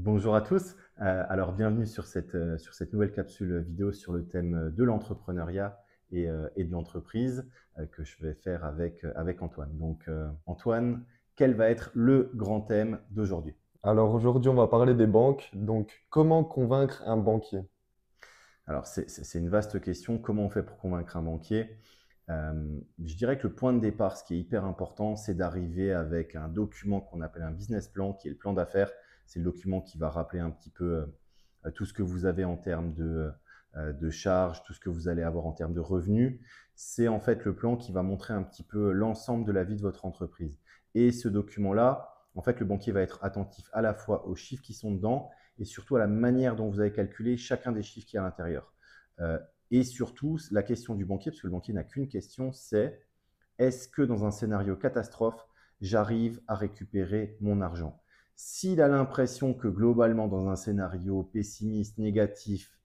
Bonjour à tous. Alors, bienvenue sur cette nouvelle capsule vidéo sur le thème de l'entrepreneuriat et de l'entreprise que je vais faire avec Antoine. Donc, Antoine, quel va être le grand thème d'aujourd'hui? Alors aujourd'hui, on va parler des banques. Donc, comment convaincre un banquier? Alors, c'est une vaste question. Comment on fait pour convaincre un banquier? Je dirais que le point de départ, ce qui est hyper important, c'est d'arriver avec un document qu'on appelle un business plan, qui est le plan d'affaires. C'est le document qui va rappeler un petit peu tout ce que vous avez en termes de charges, tout ce que vous allez avoir en termes de revenus. C'est en fait le plan qui va montrer un petit peu l'ensemble de la vie de votre entreprise. Et ce document-là, en fait, le banquier va être attentif à la fois aux chiffres qui sont dedans et surtout à la manière dont vous avez calculé chacun des chiffres qui est à l'intérieur. Euh, et surtout, la question du banquier, parce que le banquier n'a qu'une question, c'est est-ce que dans un scénario catastrophe, j'arrive à récupérer mon argent? S'il a l'impression que globalement, dans un scénario pessimiste, négatif,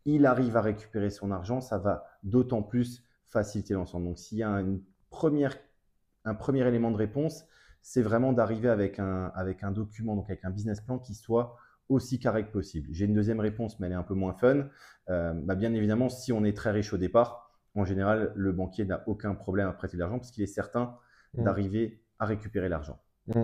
il arrive à récupérer son argent, ça va d'autant plus faciliter l'ensemble. Donc, s'il y a un premier élément de réponse, c'est vraiment d'arriver avec un document, donc avec un business plan qui soit aussi carré que possible. J'ai une deuxième réponse, mais elle est un peu moins fun. Bien évidemment, si on est très riche au départ, en général, le banquier n'a aucun problème à prêter de l'argent parce qu'il est certain Mm, d'arriver à récupérer l'argent. mm.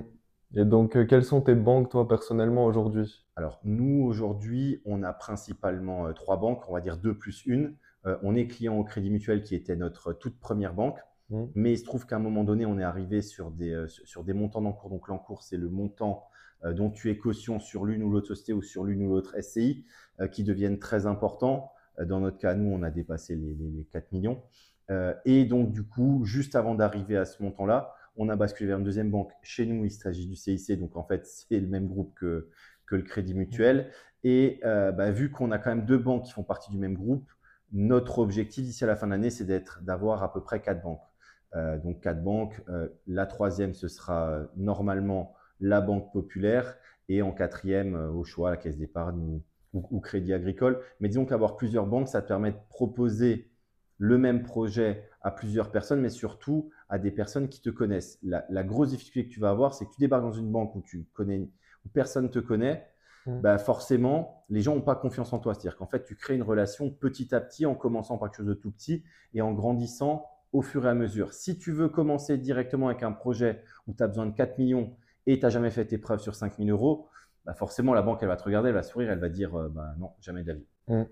Et donc, quelles sont tes banques, toi, personnellement, aujourd'hui? Alors, nous, aujourd'hui, on a principalement trois banques, on va dire deux plus une. On est client au Crédit Mutuel qui était notre toute première banque. Mm, Mais il se trouve qu'à un moment donné, on est arrivé sur des montants d'encours. Donc, l'encours, c'est le montant dont tu es caution sur l'une ou l'autre société ou sur l'une ou l'autre SCI qui deviennent très importants. Dans notre cas, nous, on a dépassé les 4 millions. Et donc, du coup, juste avant d'arriver à ce montant-là, on a basculé vers une deuxième banque. Chez nous, il s'agit du CIC. Donc, en fait, c'est le même groupe que le Crédit mm. Mutuel. Et vu qu'on a quand même deux banques qui font partie du même groupe, notre objectif d'ici à la fin de l'année, c'est d'avoir à peu près quatre banques. Donc quatre banques. La troisième, ce sera normalement la Banque Populaire et en quatrième, au choix, la Caisse d'épargne ou Crédit Agricole. Mais disons qu'avoir plusieurs banques, ça te permet de proposer le même projet à plusieurs personnes, mais surtout à des personnes qui te connaissent. La grosse difficulté que tu vas avoir, c'est que tu débarques dans une banque où personne ne te connaît. Mm. Bah forcément, les gens n'ont pas confiance en toi. C'est-à-dire qu'en fait, tu crées une relation petit à petit en commençant par quelque chose de tout petit et en grandissant au fur et à mesure. Si tu veux commencer directement avec un projet où tu as besoin de 4 millions et tu n'as jamais fait tes preuves sur 5 000 euros, bah forcément, la banque, elle va te regarder, elle va sourire, elle va dire bah non, jamais de la vie. Mm.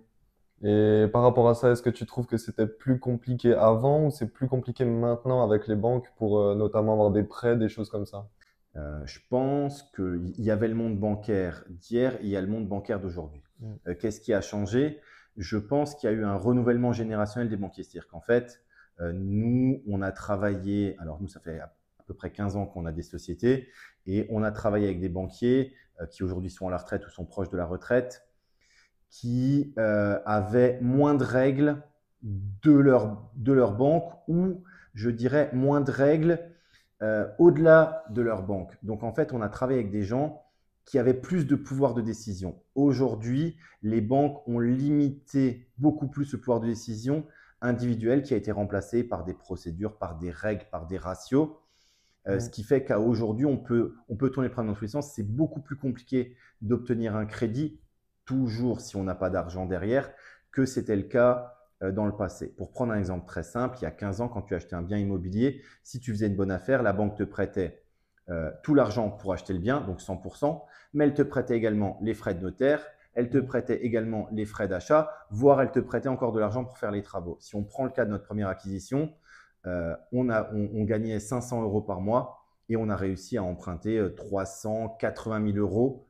Et par rapport à ça, est-ce que tu trouves que c'était plus compliqué avant ou c'est plus compliqué maintenant avec les banques pour notamment avoir des prêts, des choses comme ça? Je pense qu'il y avait le monde bancaire d'hier et il y a le monde bancaire d'aujourd'hui. Mm, Qu'est-ce qui a changé? Je pense qu'il y a eu un renouvellement générationnel des banquiers. C'est-à-dire qu'en fait, nous, on a travaillé, alors nous, ça fait à peu près 15 ans qu'on a des sociétés et on a travaillé avec des banquiers qui aujourd'hui sont à la retraite ou sont proches de la retraite, qui avaient moins de règles de leur banque ou, je dirais, moins de règles au-delà de leur banque. Donc en fait, on a travaillé avec des gens qui avaient plus de pouvoir de décision. Aujourd'hui, les banques ont limité beaucoup plus le pouvoir de décision individuel qui a été remplacé par des procédures, par des règles, par des ratios. Ce mm, qui fait qu'aujourd'hui, on peut tourner le problème dans tous les sens. C'est beaucoup plus compliqué d'obtenir un crédit, toujours si on n'a pas d'argent derrière, que c'était le cas dans le passé. Pour prendre un exemple très simple, il y a 15 ans, quand tu achetais un bien immobilier, si tu faisais une bonne affaire, la banque te prêtait tout l'argent pour acheter le bien, donc 100%, mais elle te prêtait également les frais de notaire, elle te mm, prêtait également les frais d'achat, voire elle te prêtait encore de l'argent pour faire les travaux. Si on prend le cas de notre première acquisition, on gagnait 500 euros par mois et on a réussi à emprunter 380 000 euros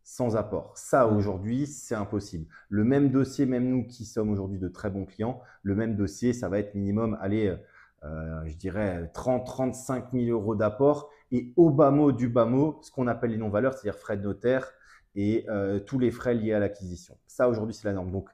sans apport. Ça, mm. aujourd'hui, c'est impossible. Le même dossier, même nous qui sommes aujourd'hui de très bons clients, le même dossier, ça va être minimum, allez, je dirais 30-35 000 euros d'apport et au bas mot du bas mot, ce qu'on appelle les non-valeurs, c'est-à-dire frais de notaire et tous les frais liés à l'acquisition. Ça, aujourd'hui, c'est la norme. Donc,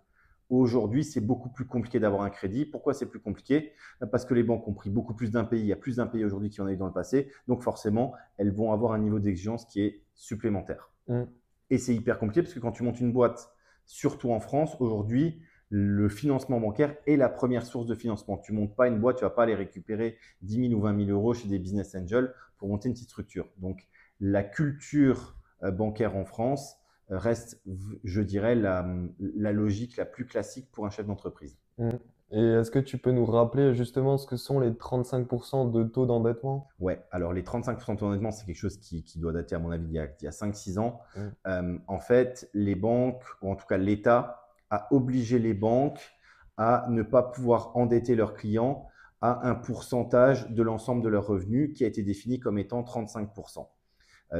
aujourd'hui, c'est beaucoup plus compliqué d'avoir un crédit. Pourquoi c'est plus compliqué? Parce que les banques ont pris beaucoup plus d'impayés. Il y a plus d'impayés aujourd'hui qu'il y en a eu dans le passé. Donc, forcément, elles vont avoir un niveau d'exigence qui est supplémentaire. Mm. Et c'est hyper compliqué parce que quand tu montes une boîte, surtout en France, aujourd'hui, le financement bancaire est la première source de financement. Tu ne montes pas une boîte, tu ne vas pas aller récupérer 10 000 ou 20 000 euros chez des business angels pour monter une petite structure. Donc, la culture bancaire en France reste, je dirais, la logique la plus classique pour un chef d'entreprise. Mmh. Et est-ce que tu peux nous rappeler justement ce que sont les 35% de taux d'endettement? Ouais, alors les 35% de taux d'endettement, c'est quelque chose qui doit dater, à mon avis, il y a 5-6 ans. Mmh. En fait, les banques, ou en tout cas l'État, a obligé les banques à ne pas pouvoir endetter leurs clients à un pourcentage de l'ensemble de leurs revenus qui a été défini comme étant 35%.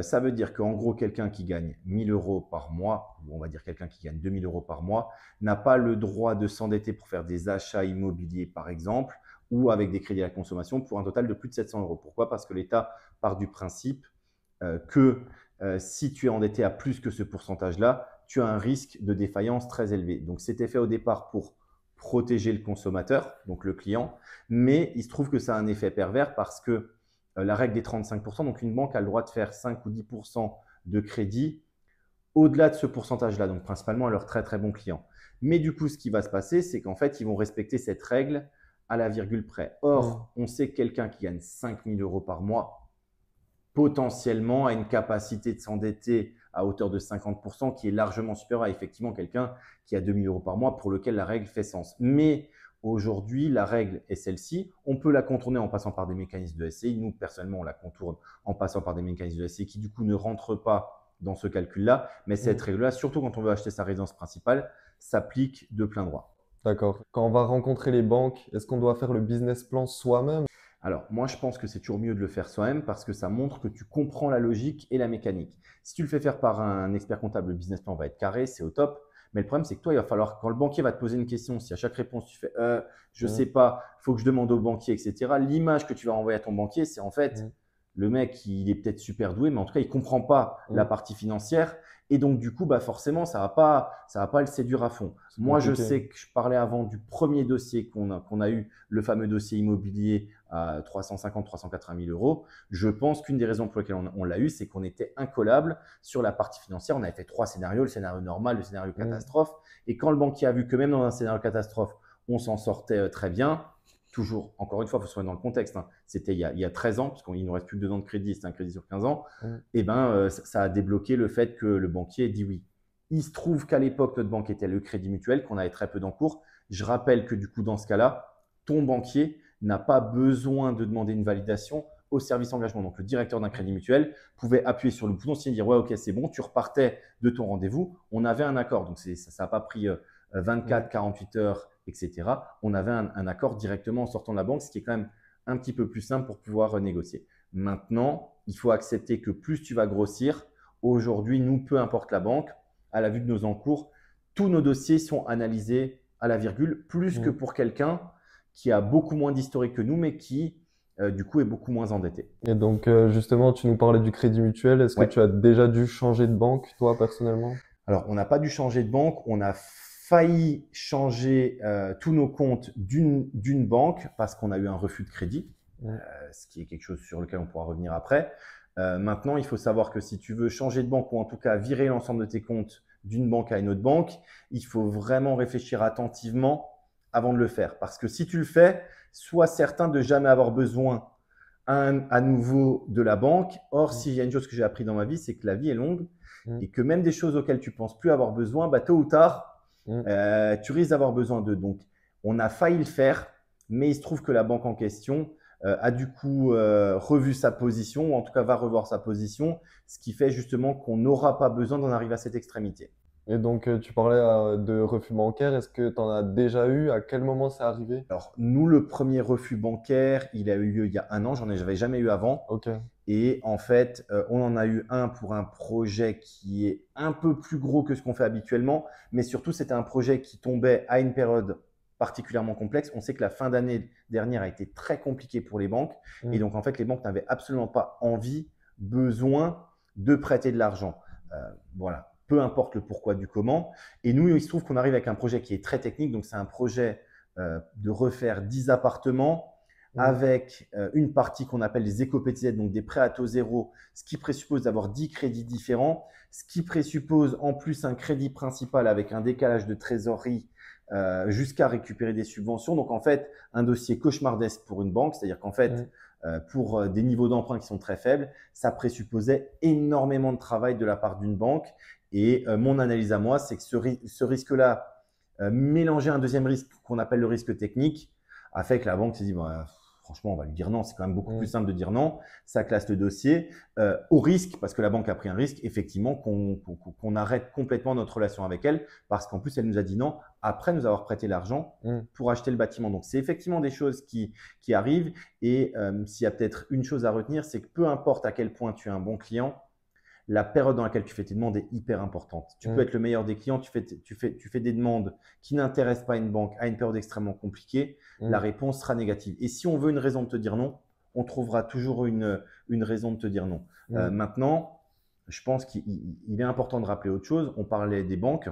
Ça veut dire qu'en gros, quelqu'un qui gagne 1 000 euros par mois, ou on va dire quelqu'un qui gagne 2 000 euros par mois, n'a pas le droit de s'endetter pour faire des achats immobiliers, par exemple, ou avec des crédits à la consommation pour un total de plus de 700 euros. Pourquoi? Parce que l'État part du principe que si tu es endetté à plus que ce pourcentage-là, tu as un risque de défaillance très élevé. Donc, c'était fait au départ pour protéger le consommateur, donc le client, mais il se trouve que ça a un effet pervers parce que la règle des 35%, donc une banque a le droit de faire 5 ou 10% de crédit au-delà de ce pourcentage-là, donc principalement à leurs très très bons clients. Mais du coup, ce qui va se passer, c'est qu'en fait, ils vont respecter cette règle à la virgule près. Or, on sait que quelqu'un qui gagne 5 000 euros par mois, potentiellement a une capacité de s'endetter à hauteur de 50% qui est largement supérieure à effectivement quelqu'un qui a 2 000 euros par mois pour lequel la règle fait sens. Mais aujourd'hui, la règle est celle-ci. On peut la contourner en passant par des mécanismes de SCI. Nous, personnellement, on la contourne en passant par des mécanismes de SCI qui, du coup, ne rentrent pas dans ce calcul-là. Mais cette règle-là, surtout quand on veut acheter sa résidence principale, s'applique de plein droit. D'accord. Quand on va rencontrer les banques, est-ce qu'on doit faire le business plan soi-même? Alors, moi, je pense que c'est toujours mieux de le faire soi-même parce que ça montre que tu comprends la logique et la mécanique. Si tu le fais faire par un expert comptable, le business plan va être carré, c'est au top. Mais le problème, c'est que toi, il va falloir, quand le banquier va te poser une question, si à chaque réponse tu fais je ne sais pas, il faut que je demande au banquier, etc., l'image que tu vas renvoyer à ton banquier, c'est en fait le mec, il est peut-être super doué, mais en tout cas, il ne comprend pas la partie financière. Et donc, du coup, bah forcément, ça va pas le séduire à fond. Moi, je sais que je parlais avant du premier dossier qu'on a eu, le fameux dossier immobilier à 350-380 000 euros. Je pense qu'une des raisons pour lesquelles on l'a eu, c'est qu'on était incollable sur la partie financière. On avait fait 3 scénarios, le scénario normal, le scénario catastrophe. Et quand le banquier a vu que même dans un scénario catastrophe, on s'en sortait très bien, toujours, encore une fois, il faut se remettre dans le contexte. C'était il y a 13 ans, parce qu'il ne nous reste plus que 2 ans de crédit, c'était un crédit sur 15 ans. Et ben, ça a débloqué le fait que le banquier ait dit oui. Il se trouve qu'à l'époque, notre banque était le Crédit Mutuel, qu'on avait très peu d'encours. Je rappelle que du coup, dans ce cas-là, ton banquier n'a pas besoin de demander une validation au service engagement. Donc, le directeur d'un Crédit Mutuel pouvait appuyer sur le bouton, signer, dire ouais, ok, c'est bon, tu repartais de ton rendez-vous. On avait un accord. Donc, ça n'a pas pris 24, 48 heures, etc. On avait un accord directement en sortant de la banque, ce qui est quand même un petit peu plus simple pour pouvoir négocier. Maintenant, il faut accepter que plus tu vas grossir, aujourd'hui, nous, peu importe la banque, à la vue de nos encours, tous nos dossiers sont analysés à la virgule, plus que pour quelqu'un qui a beaucoup moins d'historique que nous, mais qui, du coup, est beaucoup moins endetté. Et donc, justement, tu nous parlais du Crédit Mutuel. Est-ce que tu as déjà dû changer de banque, toi, personnellement? Alors, on n'a pas dû changer de banque. On a failli changer tous nos comptes d'une banque parce qu'on a eu un refus de crédit, ce qui est quelque chose sur lequel on pourra revenir après. Maintenant, il faut savoir que si tu veux changer de banque ou en tout cas virer l'ensemble de tes comptes d'une banque à une autre banque, il faut vraiment réfléchir attentivement avant de le faire. Parce que si tu le fais, sois certain de jamais avoir besoin à nouveau de la banque. Or, s'il y a une chose que j'ai appris dans ma vie, c'est que la vie est longue et que même des choses auxquelles tu penses plus avoir besoin, bah, tôt ou tard, tu risques d'avoir besoin d'eux. Donc, on a failli le faire, mais il se trouve que la banque en question a du coup revu sa position, ou en tout cas va revoir sa position, ce qui fait justement qu'on n'aura pas besoin d'en arriver à cette extrémité. Et donc, tu parlais de refus bancaire. Est-ce que tu en as déjà eu? À quel moment c'est arrivé? Alors, nous, le premier refus bancaire, il a eu lieu il y a 1 an, j'avais jamais eu avant. Ok. Et en fait, on en a eu un pour un projet qui est un peu plus gros que ce qu'on fait habituellement, mais surtout, c'était un projet qui tombait à une période particulièrement complexe. On sait que la fin d'année dernière a été très compliquée pour les banques. Et donc, en fait, les banques n'avaient absolument pas envie, besoin de prêter de l'argent. Voilà, peu importe le pourquoi du comment. Et nous, il se trouve qu'on arrive avec un projet qui est très technique. Donc, c'est un projet de refaire 10 appartements avec une partie qu'on appelle les éco-PTZ, donc des prêts à taux zéro, ce qui présuppose d'avoir 10 crédits différents, ce qui présuppose en plus un crédit principal avec un décalage de trésorerie jusqu'à récupérer des subventions. Donc, en fait, un dossier cauchemardesque pour une banque, c'est-à-dire qu'en fait, pour des niveaux d'emprunt qui sont très faibles, ça présupposait énormément de travail de la part d'une banque. Et mon analyse à moi, c'est que ce risque-là, mélanger un deuxième risque qu'on appelle le risque technique, a fait que la banque s'est dit, bah, franchement, on va lui dire non. C'est quand même beaucoup plus simple de dire non. Ça classe le dossier au risque, parce que la banque a pris un risque, effectivement, qu'on arrête complètement notre relation avec elle, parce qu'en plus, elle nous a dit non après nous avoir prêté l'argent pour acheter le bâtiment. Donc, c'est effectivement des choses qui arrivent. Et s'il y a peut-être une chose à retenir, c'est que peu importe à quel point tu es un bon client, la période dans laquelle tu fais tes demandes est hyper importante. Tu peux être le meilleur des clients, tu fais des demandes qui n'intéressent pas une banque à une période extrêmement compliquée, la réponse sera négative. Et si on veut une raison de te dire non, on trouvera toujours une raison de te dire non. Maintenant, je pense qu'il est important de rappeler autre chose. On parlait des banques.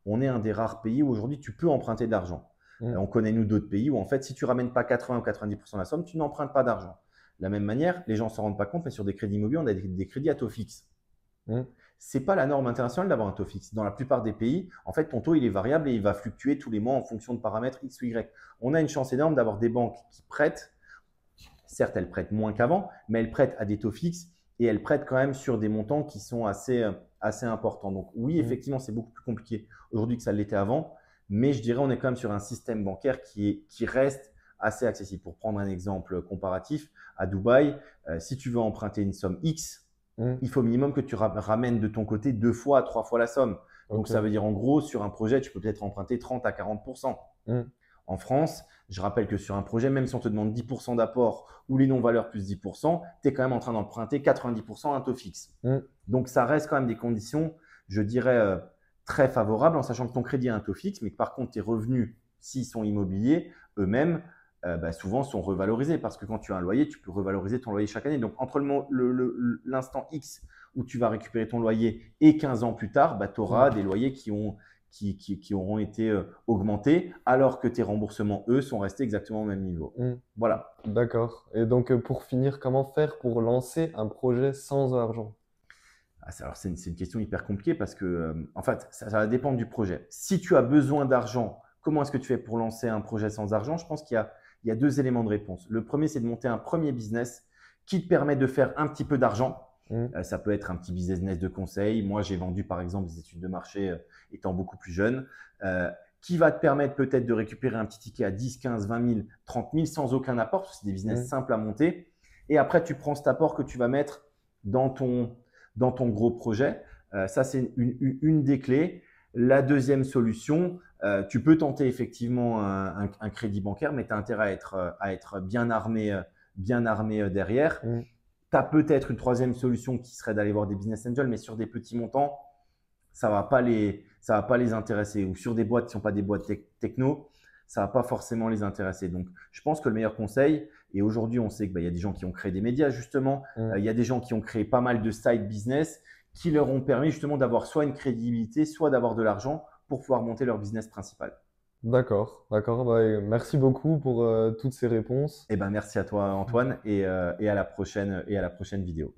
On est un des rares pays où aujourd'hui tu peux emprunter de l'argent. On connaît nous d'autres pays où en fait, si tu ramènes pas 80 ou 90% de la somme, tu n'empruntes pas d'argent. De la même manière, les gens ne s'en rendent pas compte, mais sur des crédits immobiliers, on a des crédits à taux fixe. C'est pas la norme internationale d'avoir un taux fixe. Dans la plupart des pays, en fait, ton taux il est variable et il va fluctuer tous les mois en fonction de paramètres X ou Y. On a une chance énorme d'avoir des banques qui prêtent. Certes, elles prêtent moins qu'avant, mais elles prêtent à des taux fixes et elles prêtent quand même sur des montants qui sont assez importants. Donc oui, effectivement, c'est beaucoup plus compliqué aujourd'hui que ça l'était avant, mais je dirais on est quand même sur un système bancaire qui reste assez accessible. Pour prendre un exemple comparatif, à Dubaï, si tu veux emprunter une somme X, il faut au minimum que tu ramènes de ton côté 2 fois à 3 fois la somme. Donc, ça veut dire en gros, sur un projet, tu peux peut-être emprunter 30 à 40%. En France, je rappelle que sur un projet, même si on te demande 10% d'apport ou les non-valeurs plus 10%, tu es quand même en train d'emprunter 90% à un taux fixe. Donc, ça reste quand même des conditions, je dirais, très favorables en sachant que ton crédit a un taux fixe, mais que par contre, tes revenus, s'ils sont immobiliers, eux-mêmes, souvent sont revalorisés parce que quand tu as un loyer, tu peux revaloriser ton loyer chaque année. Donc, entre l'instant X où tu vas récupérer ton loyer et 15 ans plus tard, tu auras des loyers qui auront été augmentés alors que tes remboursements, eux, sont restés exactement au même niveau. Voilà. D'accord. Et donc, pour finir, comment faire pour lancer un projet sans argent? Alors, c'est une question hyper compliquée parce que, en fait, ça va dépendre du projet. Si tu as besoin d'argent, comment est-ce que tu fais pour lancer un projet sans argent? Je pense qu'il y a 2 éléments de réponse. Le premier, c'est de monter un premier business qui te permet de faire un petit peu d'argent. Ça peut être un petit business de conseil. Moi, j'ai vendu par exemple des études de marché étant beaucoup plus jeune, qui va te permettre peut-être de récupérer un petit ticket à 10, 15, 20 000, 30 000 sans aucun apport, parce que c'est des business simples à monter. Et après, tu prends cet apport que tu vas mettre dans ton gros projet. Ça, c'est une des clés. La deuxième solution, tu peux tenter effectivement un crédit bancaire, mais tu as intérêt à être bien armé derrière. Tu as peut-être une troisième solution qui serait d'aller voir des business angels, mais sur des petits montants, ça va pas les intéresser. Ou sur des boîtes qui ne sont pas des boîtes techno, ça va pas forcément les intéresser. Donc, je pense que le meilleur conseil, et aujourd'hui, on sait qu'il y a des gens qui ont créé des médias justement, il y a des gens qui ont créé pas mal de side business qui leur ont permis justement d'avoir soit une crédibilité, soit d'avoir de l'argent pour pouvoir monter leur business principal. D'accord. Merci beaucoup pour toutes ces réponses. Merci à toi Antoine et à la prochaine vidéo.